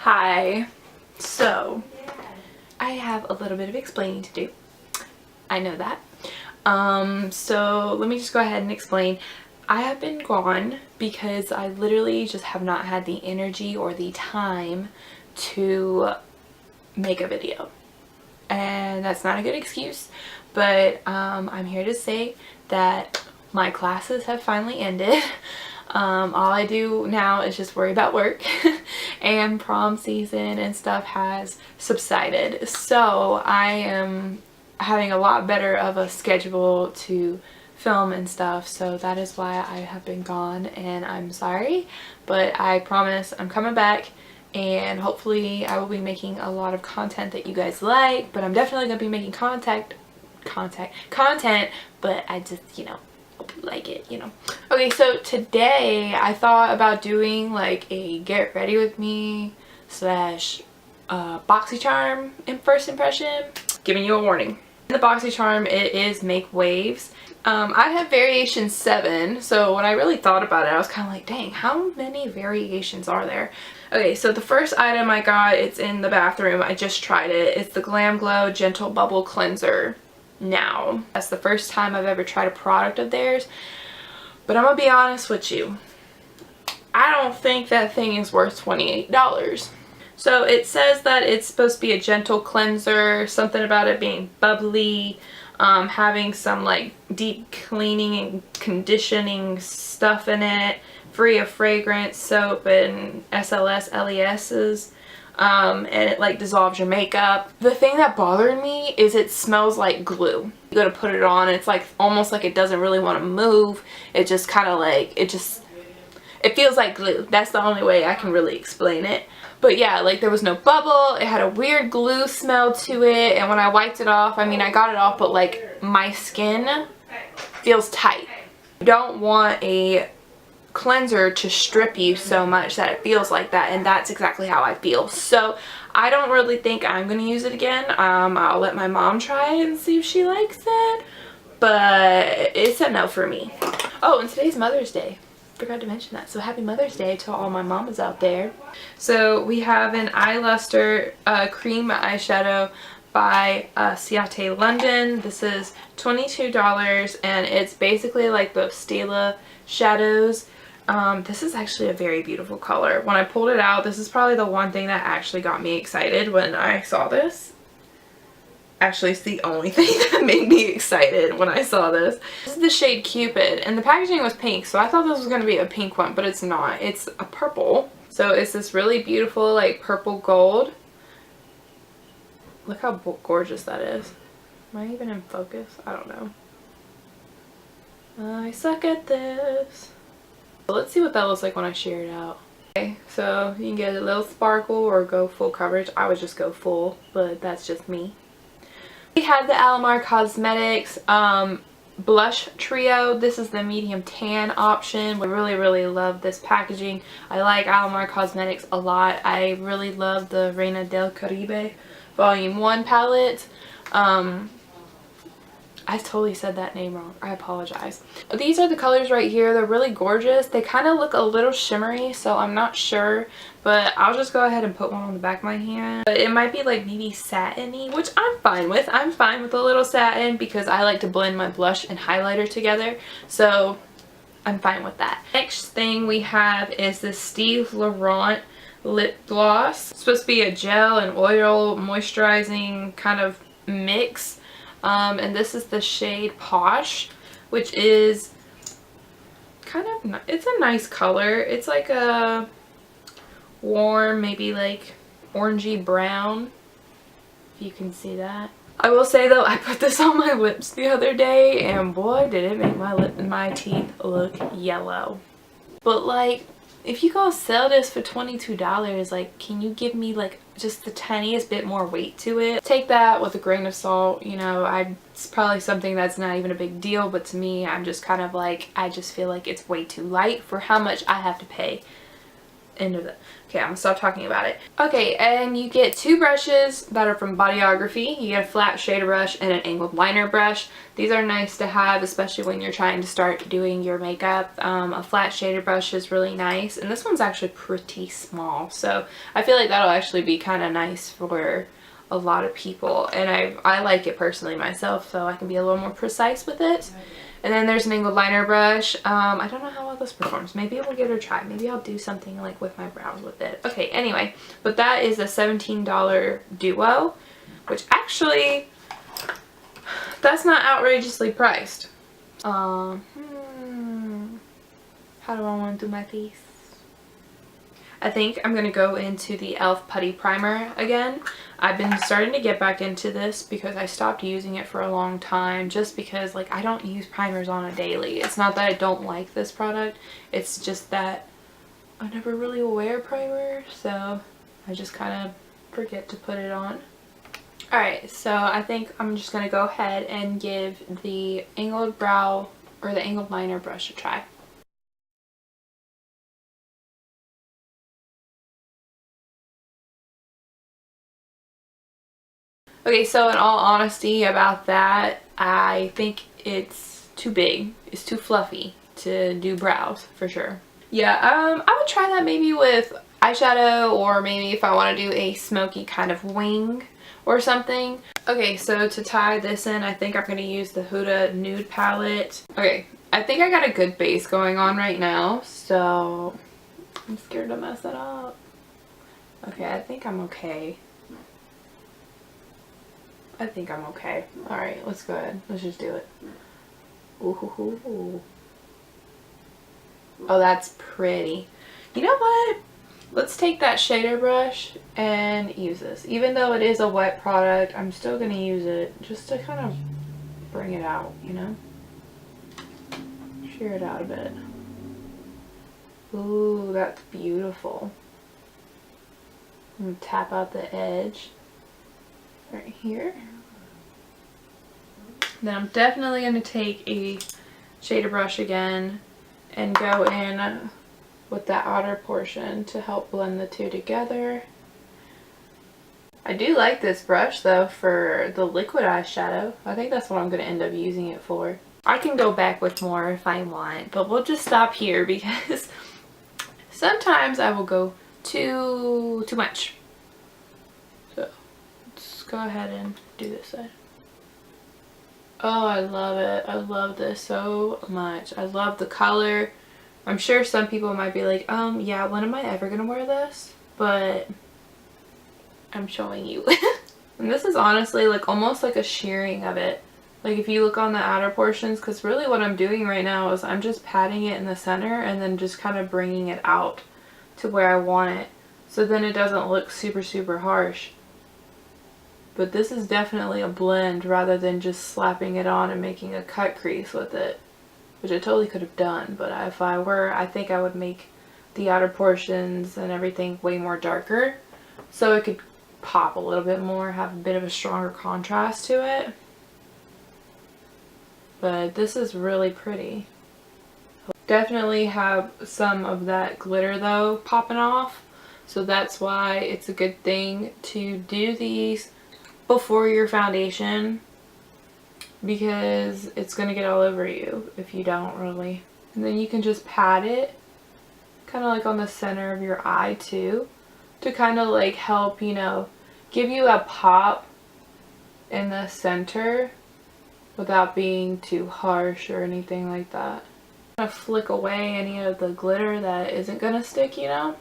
Hi. So, I have a little bit of explaining to do. I know that. So let me just go ahead and explain. I have been gone because I literally just have not had the energy or the time to make a video. And that's not a good excuse, but I'm here to say that my classes have finally ended. All I do now is just worry about work and prom season and stuff has subsided. So I am having a lot better of a schedule to film and stuff, so that is why I have been gone, and I'm sorry, but I promise I'm coming back and hopefully I will be making a lot of content that you guys like. But I'm definitely going to be making content, but I just, like it, Okay, so today I thought about doing like a get ready with me slash Boxycharm in first impression. Giving you a warning. In the Boxycharm, it is make waves. I have variation 7, so when I really thought about it, I was kind of like, dang, how many variations are there? Okay, so the first item I got, it's in the bathroom. I just tried it. It's the Glam Glow Gentle Bubble Cleanser. Now, that's the first time I've ever tried a product of theirs, but I'm gonna be honest with you, I don't think that thing is worth $28. So it says that it's supposed to be a gentle cleanser, something about it being bubbly, having some like deep cleaning and conditioning stuff in it, free of fragrance, soap, and SLS, LESs. And it like dissolves your makeup. The thing that bothered me is it smells like glue. You go to put it on, it's like almost like it doesn't really want to move. It just kind of like, it feels like glue. That's the only way I can really explain it. But yeah, like there was no bubble. It had a weird glue smell to it, and when I wiped it off, I mean I got it off, but like my skin feels tight. You don't want a cleanser to strip you so much that it feels like that, and that's exactly how I feel. So I don't really think I'm gonna use it again. I'll let my mom try it and see if she likes it, but it's a no for me. Oh, and today's Mother's Day. Forgot to mention that, so happy Mother's Day to all my mamas out there. So we have an eye luster cream eyeshadow by Ciate London. This is $22, and it's basically like the Stila shadows. This is actually a very beautiful color. When I pulled it out, this is probably the one thing that actually got me excited when I saw this. Actually, it's the only thing that made me excited when I saw this. This is the shade Cupid, and the packaging was pink, so I thought this was going to be a pink one, but it's not. It's a purple. So it's this really beautiful like purple gold. Look how gorgeous that is. Am I even in focus? I don't know. I suck at this. Let's see what that looks like when I shear it out. Okay, so you can get a little sparkle or go full coverage. I would just go full, but that's just me. We have the Alamar Cosmetics blush trio. This is the medium tan option. I really love this packaging. I like Alamar Cosmetics a lot. I really love the Reina del Caribe Volume 1 palette. I totally said that name wrong. I apologize. These are the colors right here. They're really gorgeous. They kind of look a little shimmery, so I'm not sure, but I'll just go ahead and put one on the back of my hand. But it might be like maybe satiny, which I'm fine with. I'm fine with a little satin because I like to blend my blush and highlighter together, so I'm fine with that. Next thing we have is this Steve Laurent lip gloss. It's supposed to be a gel and oil moisturizing kind of mix. And this is the shade Posh, which is kind of, it's a nice color. It's like a warm, maybe like orangey brown, if you can see that. I will say though, I put this on my lips the other day, and boy did it make my teeth look yellow. But like, if you go sell this for $22, like, can you give me like just the tiniest bit more weight to it? Take that with a grain of salt, it's probably something that's not even a big deal, but to me, I'm just kind of like, I just feel like it's way too light for how much I have to pay. end of it. Okay, I'm gonna stop talking about it. Okay, and you get 2 brushes that are from Bodyography. You get a flat shader brush and an angled liner brush. These are nice to have, especially when you're trying to start doing your makeup. A flat shader brush is really nice, and this one's actually pretty small, so I feel like that'll actually be kind of nice for a lot of people, and I like it personally myself, so I can be a little more precise with it. And then there's an angled liner brush. I don't know how well this performs. Maybe we'll give it a try. Maybe I'll do something like with my brows with it. Okay, anyway, but that is a $17 duo, which actually, that's not outrageously priced. How do I want to do my face? I think I'm going to go into the e.l.f. Putty Primer again. I've been starting to get back into this because I stopped using it for a long time, just because like I don't use primers on a daily. It's not that I don't like this product, it's just that I never really wear primer, so I just kind of forget to put it on. Alright, so I think I'm just going to go ahead and give the angled brow or the angled liner brush a try. Okay, so in all honesty about that, I think it's too big. It's too fluffy to do brows, for sure. Yeah, I would try that maybe with eyeshadow, or maybe if I want to do a smoky kind of wing or something. Okay, so to tie this in, I think I'm going to use the Huda Nude palette. Okay, I think I got a good base going on right now, so I'm scared to mess it up. Okay, I think I'm okay. I think I'm okay. Alright, let's go ahead. Let's just do it. Ooh. Oh, that's pretty. You know what? Let's take that shader brush and use this. Even though it is a wet product, I'm still going to use it just to kind of bring it out, you know? Sheer it out a bit. Ooh, that's beautiful. I'm going to tap out the edge right here. Then I'm definitely going to take a shader brush again and go in with that outer portion to help blend the two together. I do like this brush though for the liquid eyeshadow. I think that's what I'm going to end up using it for. I can go back with more if I want, but we'll just stop here because sometimes I will go too much. So let's go ahead and do this side. Oh, I love it. I love this so much. I love the color. I'm sure some people might be like, yeah, when am I ever gonna wear this? But I'm showing you. And this is honestly like almost like a shearing of it. Like if you look on the outer portions, because really what I'm doing right now is I'm just patting it in the center and then just kind of bringing it out to where I want it. So then it doesn't look super harsh. But this is definitely a blend rather than just slapping it on and making a cut crease with it. Which I totally could have done, but if I were, I think I would make the outer portions and everything way more darker. So it could pop a little bit more, have a bit of a stronger contrast to it. But this is really pretty. Definitely have some of that glitter though popping off. So that's why it's a good thing to do these before your foundation, because it's going to get all over you if you don't really. And then you can just pat it kind of like on the center of your eye too, to kind of like help, you know, give you a pop in the center without being too harsh or anything like that. Kind of flick away any of the glitter that isn't going to stick, you know,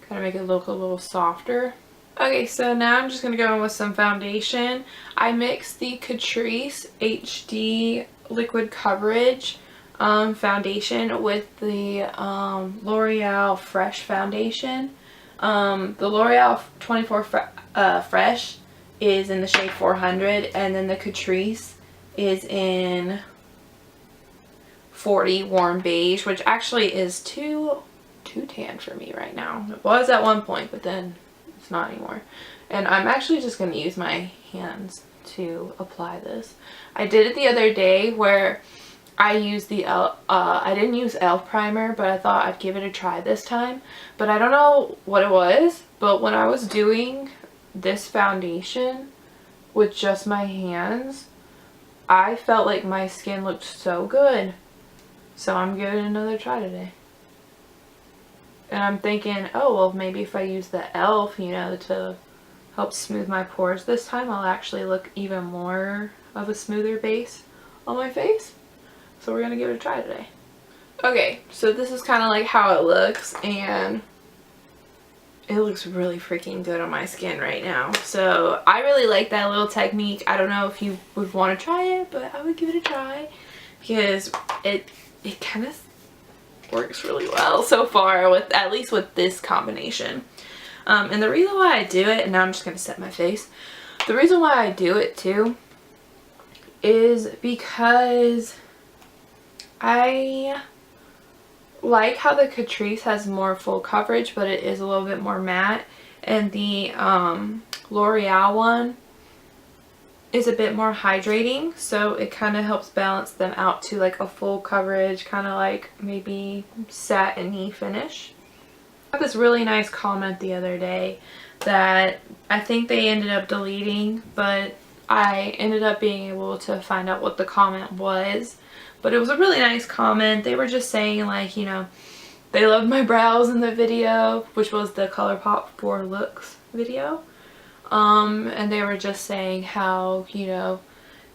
kind of make it look a little softer. Okay, so now I'm just going to go in with some foundation. I mixed the Catrice HD Liquid Coverage foundation with the L'Oreal Fresh foundation. The L'Oreal 24 Fresh is in the shade 400, and then the Catrice is in 40 Warm Beige, which actually is too tan for me right now. It was at one point, but then it's not anymore. And I'm actually just going to use my hands to apply this. I did it the other day where I used the I didn't use e.l.f. primer, but I thought I'd give it a try this time. But I don't know what it was, but when I was doing this foundation with just my hands, I felt like my skin looked so good. So I'm giving it another try today. And I'm thinking, oh, well, maybe if I use the e.l.f., you know, to help smooth my pores this time, I'll actually look even more of a smoother base on my face. So we're going to give it a try today. Okay, so this is kind of like how it looks, and it looks really freaking good on my skin right now. So I really like that little technique. I don't know if you would want to try it, but I would give it a try because it kind of works really well so far, with at least with this combination. And the reason why I do it, and now I'm just going to set my face. The reason why I do it too is because I like how the Catrice has more full coverage, but it is a little bit more matte, and the L'Oreal one is a bit more hydrating, so it kind of helps balance them out to like a full coverage, kind of like maybe satiny finish. I got this really nice comment the other day that I think they ended up deleting, but I ended up being able to find out what the comment was. But it was a really nice comment. They were just saying, like, you know, they loved my brows in the video, which was the ColourPop 4 Looks video. And they were just saying how, you know,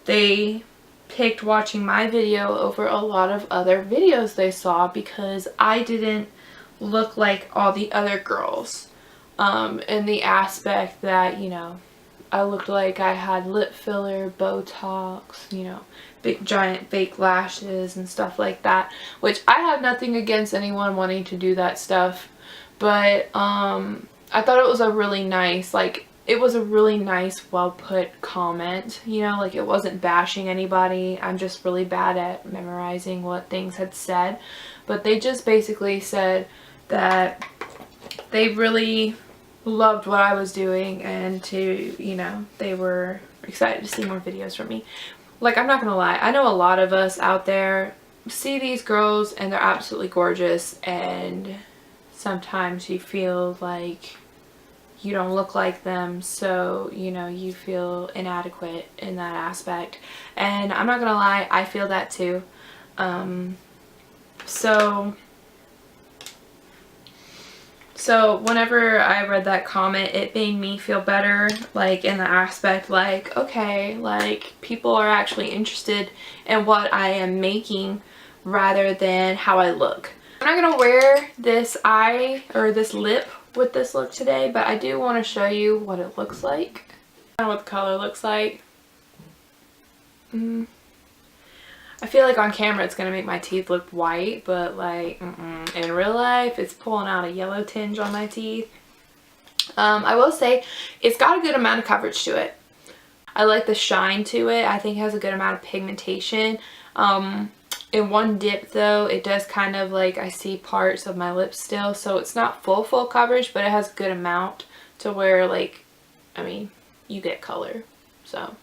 they picked watching my video over a lot of other videos they saw because I didn't look like all the other girls. In the aspect that, you know, I looked like I had lip filler, Botox, you know, big giant fake lashes and stuff like that, which I have nothing against anyone wanting to do that stuff, but I thought it was a really nice, like, it was a really nice, well put comment, you know, like it wasn't bashing anybody. I'm just really bad at memorizing what things had said, but they just basically said that they really loved what I was doing, and to, you know, they were excited to see more videos from me. Like, I'm not gonna lie, I know a lot of us out there see these girls and they're absolutely gorgeous, and sometimes you feel like you don't look like them, so, you know, you feel inadequate in that aspect. And I'm not gonna lie, I feel that too. So whenever I read that comment, it made me feel better, like in the aspect like, okay, like people are actually interested in what I am making rather than how I look. I'm not gonna wear this eye or this lip with this look today, but I do want to show you what it looks like. I don't know what the color looks like. I feel like on camera it's going to make my teeth look white, but like in real life it's pulling out a yellow tinge on my teeth. I will say it's got a good amount of coverage to it. I like the shine to it. I think it has a good amount of pigmentation. In one dip though, it does kind of like, I see parts of my lips still, so it's not full coverage, but it has a good amount to where, like, I mean, you get color. So,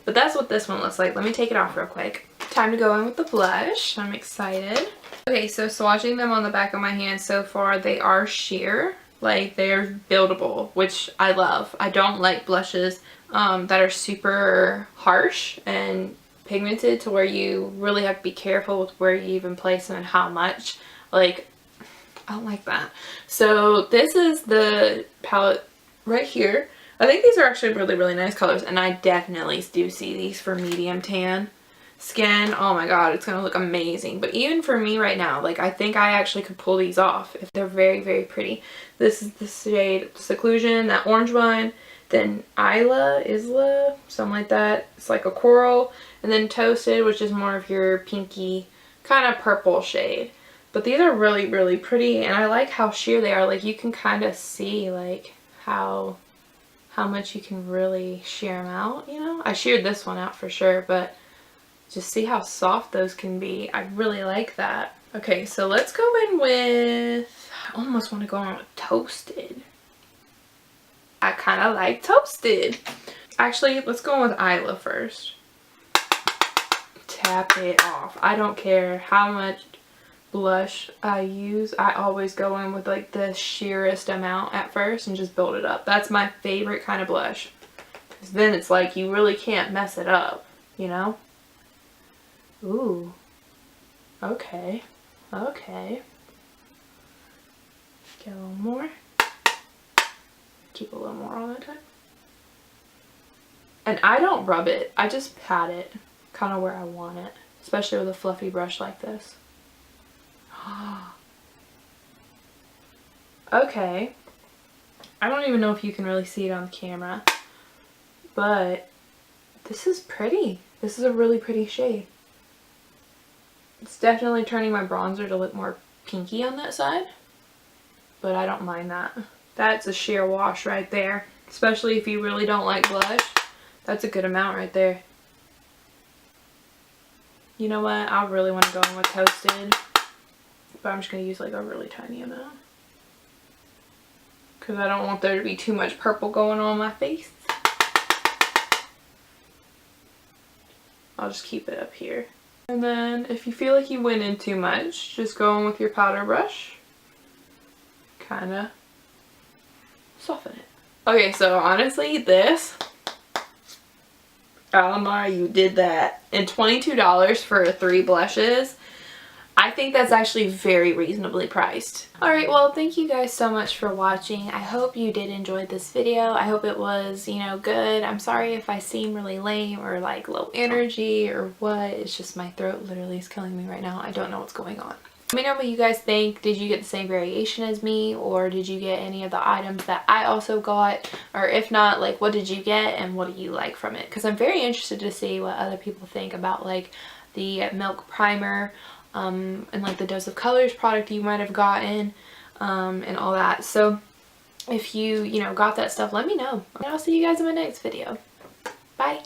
but that's what this one looks like. Let me take it off real quick. Time to go in with the blush. I'm excited. Okay, so swatching them on the back of my hand so far, they are sheer. Like, they're buildable, which I love. I don't like blushes that are super harsh and pigmented to where you really have to be careful with where you even place them and how much. Like, I don't like that. So this is the palette right here. I think these are actually really nice colors, and I definitely do see these for medium tan skin. Oh my god, it's gonna look amazing. But even for me right now, like, I think I actually could pull these off if they're very pretty. This is the shade Seclusion, that orange one. Then Isla, something like that. It's like a coral. And then Toasted, which is more of your pinky kind of purple shade. But these are really pretty, and I like how sheer they are. Like, you can kind of see like how much you can really sheer them out, you know? I sheared this one out for sure, but just see how soft those can be. I really like that. Okay, so let's go in with, I almost want to go on with Toasted. I kind of like Toasted. Actually, let's go in with Isla first. tap it off. I don't care how much blush I use. I always go in with like the sheerest amount at first and just build it up. That's my favorite kind of blush. Because then it's like you really can't mess it up, you know? Ooh. Okay. Okay. Get a little more. Keep a little more all the time. And I don't rub it. I just pat it kind of where I want it. Especially with a fluffy brush like this. Okay. I don't even know if you can really see it on the camera. But this is pretty. This is a really pretty shade. It's definitely turning my bronzer to look more pinky on that side. But I don't mind that. That's a sheer wash right there. Especially if you really don't like blush. That's a good amount right there. You know what? I really want to go in with Toasted. But I'm just going to use like a really tiny amount. Because I don't want there to be too much purple going on my face. I'll just keep it up here. And then if you feel like you went in too much, just go in with your powder brush. Kind of soften it. Okay, so honestly, this, Alamar, you did that. And $22 for 3 blushes. I think that's actually very reasonably priced. Alright, well, thank you guys so much for watching. I hope you did enjoy this video. I hope it was, you know, good. I'm sorry if I seem really lame or like low energy or what. It's just my throat literally is killing me right now. I don't know what's going on. Let me know what you guys think. Did you get the same variation as me, or did you get any of the items that I also got? Or if not, like, what did you get and what do you like from it? Because I'm very interested to see what other people think about like the Milk Primer and like the Dose of Colors product you might have gotten and all that. So if you know, got that stuff, let me know. And I'll see you guys in my next video. Bye.